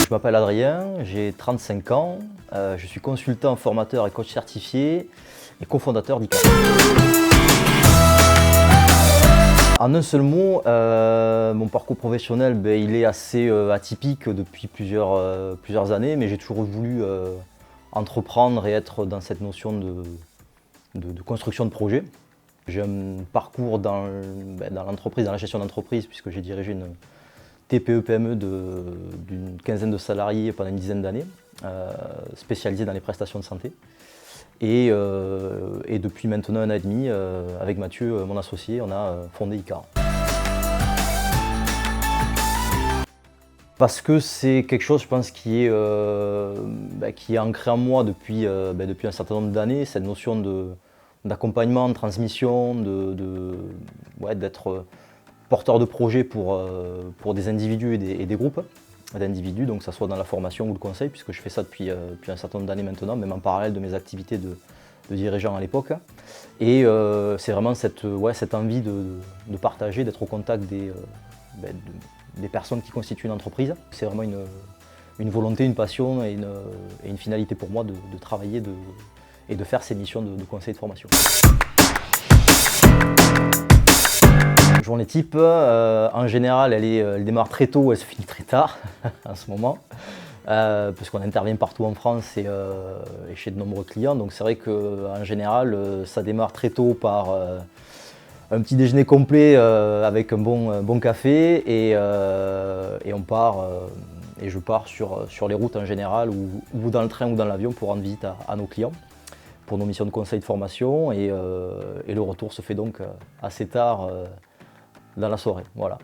Je m'appelle Adrien, j'ai 35 ans, je suis consultant, formateur et coach certifié et cofondateur d'ICAR. En un seul mot, mon parcours professionnel, il est assez atypique depuis plusieurs années, mais j'ai toujours voulu entreprendre et être dans cette notion de construction de projet. J'ai un parcours dans l'entreprise, dans la gestion d'entreprise, puisque j'ai dirigé une TPE-PME d'une quinzaine de salariés pendant une dizaine d'années, spécialisée dans les prestations de santé. Et depuis maintenant 1 an et demi, avec Mathieu, mon associé, on a fondé ICAR. Parce que c'est quelque chose, je pense, qui est ancré en moi depuis un certain nombre d'années, cette notion d'accompagnement, de transmission, d'être porteur de projet pour des individus et des groupes d'individus, donc que ce soit dans la formation ou le conseil, puisque je fais ça depuis un certain nombre d'années maintenant, même en parallèle de mes activités de dirigeant à l'époque. Et c'est vraiment cette envie de partager, d'être au contact des personnes qui constituent une entreprise. C'est vraiment une volonté, une passion et une finalité pour moi de travailler et de faire ces missions de conseil de formation. Journée type, en général, elle démarre très tôt, elle se finit très tard en ce moment, parce qu'on intervient partout en France et chez de nombreux clients. Donc c'est vrai qu'en général, ça démarre très tôt par un petit déjeuner complet avec un bon café et on part. Et je pars sur les routes en général ou dans le train ou dans l'avion pour rendre visite à nos clients, pour nos missions de conseil de formation. Et le retour se fait donc assez tard dans la soirée. Voilà.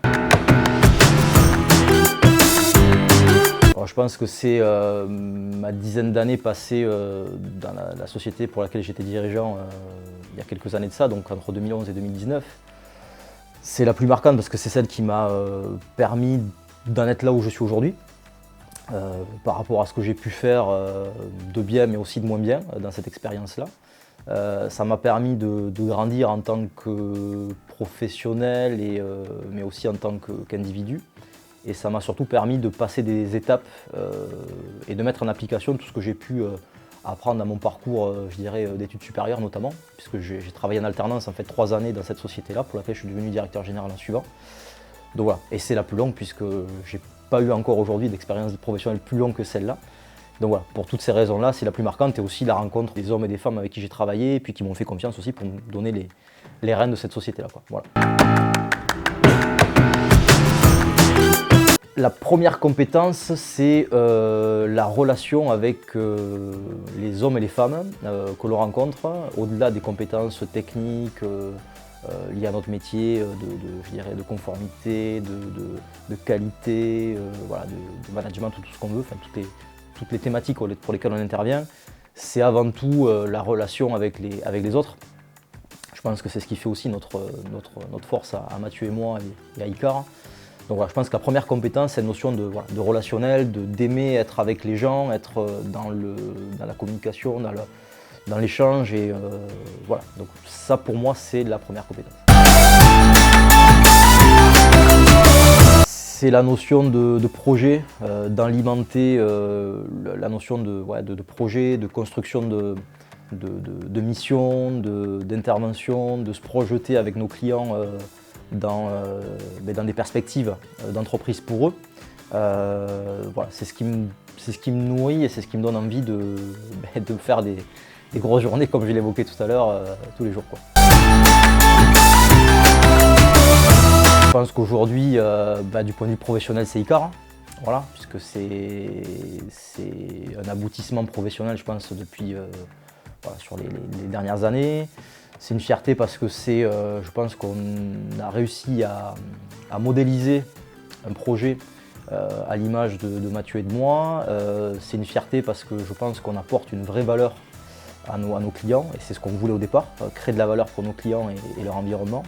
Alors, je pense que c'est ma dizaine d'années passées dans la société pour laquelle j'étais dirigeant il y a quelques années de ça, donc entre 2011 et 2019. C'est la plus marquante parce que c'est celle qui m'a permis d'en être là où je suis aujourd'hui, par rapport à ce que j'ai pu faire de bien mais aussi de moins bien dans cette expérience-là. Ça m'a permis de grandir en tant que professionnel mais aussi en tant qu'individu. Et ça m'a surtout permis de passer des étapes et de mettre en application tout ce que j'ai pu apprendre dans mon parcours, je dirais, d'études supérieures notamment, puisque j'ai travaillé en alternance en fait 3 années dans cette société-là, pour laquelle je suis devenu directeur général en suivant. Donc voilà, et c'est la plus longue puisque j'ai pas eu encore aujourd'hui d'expérience professionnelle plus longue que celle-là. Donc voilà, pour toutes ces raisons-là, c'est la plus marquante et aussi la rencontre des hommes et des femmes avec qui j'ai travaillé et puis qui m'ont fait confiance aussi pour me donner les rênes de cette société-là. Voilà. La première compétence, c'est la relation avec les hommes et les femmes que l'on rencontre, au-delà des compétences techniques liées à notre métier, je dirais, de conformité, de qualité, de management, tout ce qu'on veut, enfin, toutes les thématiques pour lesquelles on intervient. C'est avant tout la relation avec les autres. Je pense que c'est ce qui fait aussi notre force à Mathieu et moi et à ICAR. Donc voilà, je pense que la première compétence, c'est une notion de relationnel, d'aimer être avec les gens, être dans la communication, dans l'échange. Et voilà, donc ça pour moi, c'est la première compétence. C'est la notion de projet, d'alimenter la notion de projet, de construction de mission, d'intervention, de se projeter avec nos clients dans des perspectives d'entreprise pour eux. Voilà, c'est ce qui me nourrit et c'est ce qui me donne envie de faire des grosses journées, comme je l'évoquais tout à l'heure, tous les jours, quoi. Je pense qu'aujourd'hui, du point de vue professionnel, c'est ICAR, voilà, puisque c'est un aboutissement professionnel, je pense, depuis sur les dernières années. C'est une fierté parce que je pense qu'on a réussi à modéliser un projet à l'image de Mathieu et de moi. C'est une fierté parce que je pense qu'on apporte une vraie valeur à nos clients et c'est ce qu'on voulait au départ, créer de la valeur pour nos clients et leur environnement.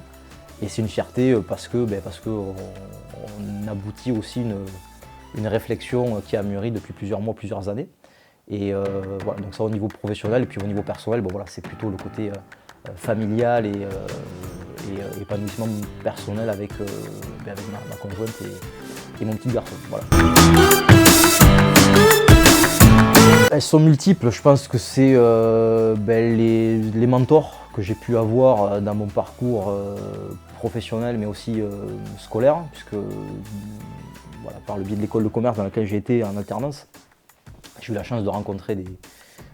Et c'est une fierté parce qu'on aboutit aussi une réflexion qui a mûri depuis plusieurs mois, plusieurs années. Et voilà, donc ça au niveau professionnel et puis au niveau personnel, c'est plutôt le côté familial et épanouissement personnel avec ma conjointe et mon petit garçon. Voilà. Elles sont multiples, je pense que c'est les mentors que j'ai pu avoir dans mon parcours professionnel mais aussi scolaire, puisque voilà, par le biais de l'école de commerce dans laquelle j'ai été en alternance, j'ai eu la chance de rencontrer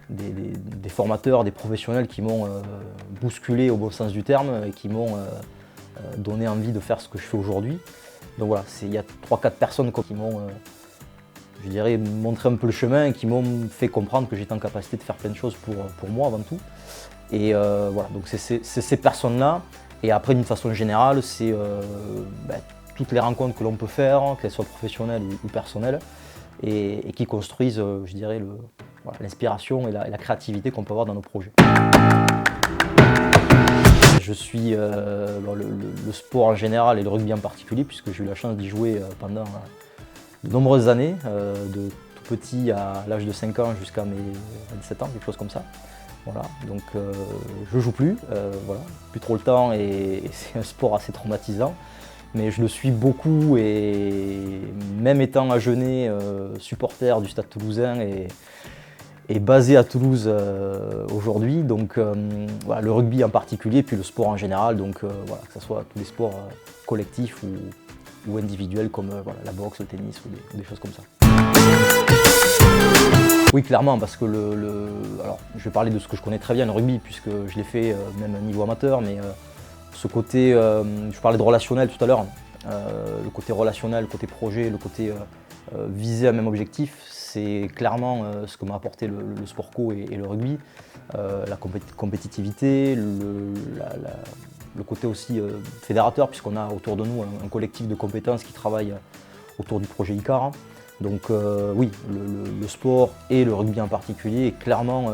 des formateurs, des professionnels qui m'ont bousculé au bon sens du terme et qui m'ont donné envie de faire ce que je fais aujourd'hui. Donc voilà, il y a 3-4 personnes qui m'ont je dirais, montré un peu le chemin et qui m'ont fait comprendre que j'étais en capacité de faire plein de choses pour moi avant tout. Et voilà, donc c'est ces personnes-là. Et après, d'une façon générale, c'est toutes les rencontres que l'on peut faire, qu'elles soient professionnelles ou personnelles, et qui construisent, je dirais, l'inspiration et la créativité qu'on peut avoir dans nos projets. Je suis le sport en général et le rugby en particulier, puisque j'ai eu la chance d'y jouer pendant de nombreuses années, de tout petit à l'âge de 5 ans jusqu'à mes 17 ans, quelque chose comme ça. Voilà, donc je joue plus, voilà, plus trop le temps et c'est un sport assez traumatisant. Mais je le suis beaucoup et même étant à Genève, supporter du Stade Toulousain et basé à Toulouse aujourd'hui, donc voilà, le rugby en particulier, puis le sport en général, donc voilà, que ce soit tous les sports collectifs ou individuels comme voilà, la boxe, le tennis ou des choses comme ça. Oui, clairement, parce que alors, je vais parler de ce que je connais très bien, le rugby, puisque je l'ai fait même à niveau amateur, mais ce côté, je parlais de relationnel tout à l'heure, le côté relationnel, le côté projet, le côté viser un même objectif, c'est clairement ce que m'a apporté le sport co et le rugby. La compétitivité, le côté aussi fédérateur, puisqu'on a autour de nous un collectif de compétences qui travaille autour du projet ICAR. Donc oui, le sport et le rugby en particulier est clairement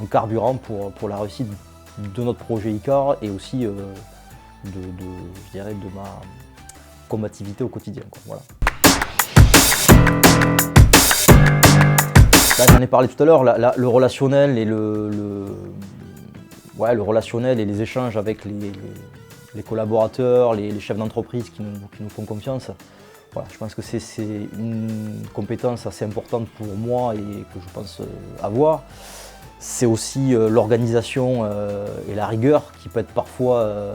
un carburant pour la réussite de notre projet ICAR et aussi je dirais, de ma combativité au quotidien, quoi, voilà. Là, j'en ai parlé tout à l'heure, le relationnel et le relationnel et les échanges avec les collaborateurs, les chefs d'entreprise qui nous font confiance. Voilà, je pense que c'est une compétence assez importante pour moi et que je pense avoir. C'est aussi l'organisation et la rigueur qui peut être parfois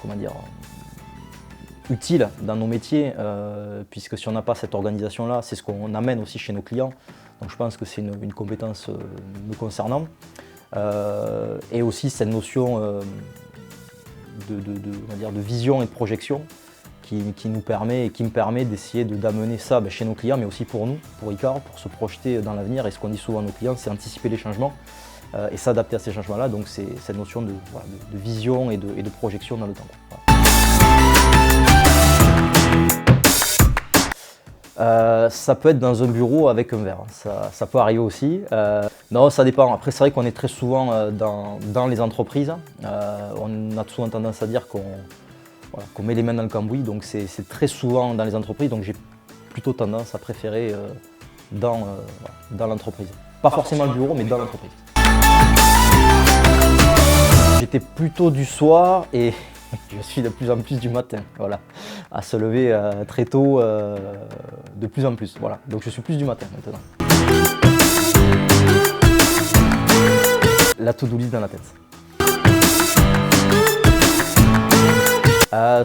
comment dire, utile dans nos métiers, puisque si on n'a pas cette organisation-là, c'est ce qu'on amène aussi chez nos clients. Donc je pense que c'est une compétence me concernant. Et aussi cette notion de vision et de projection qui nous permet et qui me permet d'essayer d'amener ça chez nos clients, mais aussi pour nous, pour ICAR, pour se projeter dans l'avenir. Et ce qu'on dit souvent à nos clients, c'est anticiper les changements et s'adapter à ces changements-là. Donc c'est cette notion de vision et de projection dans le temps. Voilà. Ça peut être dans un bureau avec un verre, ça peut arriver aussi. Non, ça dépend. Après, c'est vrai qu'on est très souvent dans les entreprises. On a souvent tendance à dire qu'on met les mains dans le cambouis, donc c'est très souvent dans les entreprises. Donc j'ai plutôt tendance à préférer dans l'entreprise. Pas forcément le bureau, mais dans l'entreprise. J'étais plutôt du soir et je suis de plus en plus du matin, voilà, à se lever très tôt, de plus en plus, voilà. Donc je suis plus du matin maintenant. La to-do list dans la tête.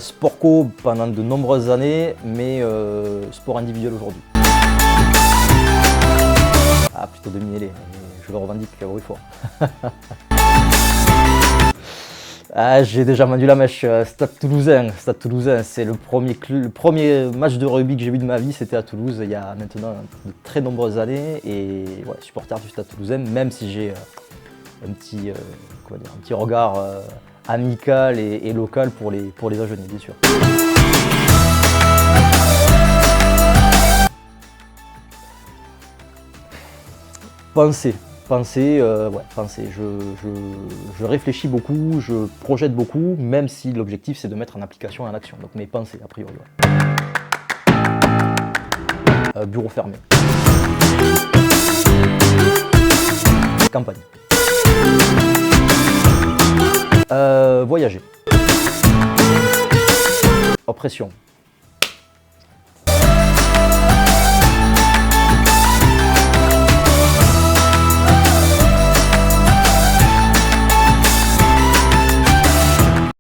Sport co pendant de nombreuses années, mais sport individuel aujourd'hui. Ah, plutôt Demi-mêlée, je le revendique haut et fort. Ah, j'ai déjà vendu la mèche. Stade Toulousain, c'est le premier match de rugby que j'ai vu de ma vie, c'était à Toulouse il y a maintenant de très nombreuses années. Et ouais, supporter du Stade Toulousain, même si j'ai un petit regard amical et local pour les Agenais, bien sûr. Penser. Je réfléchis beaucoup, je projette beaucoup, même si l'objectif c'est de mettre en application et en action. Donc mes pensées, a priori. Ouais. Bureau fermé. Campagne. Voyager. Oppression.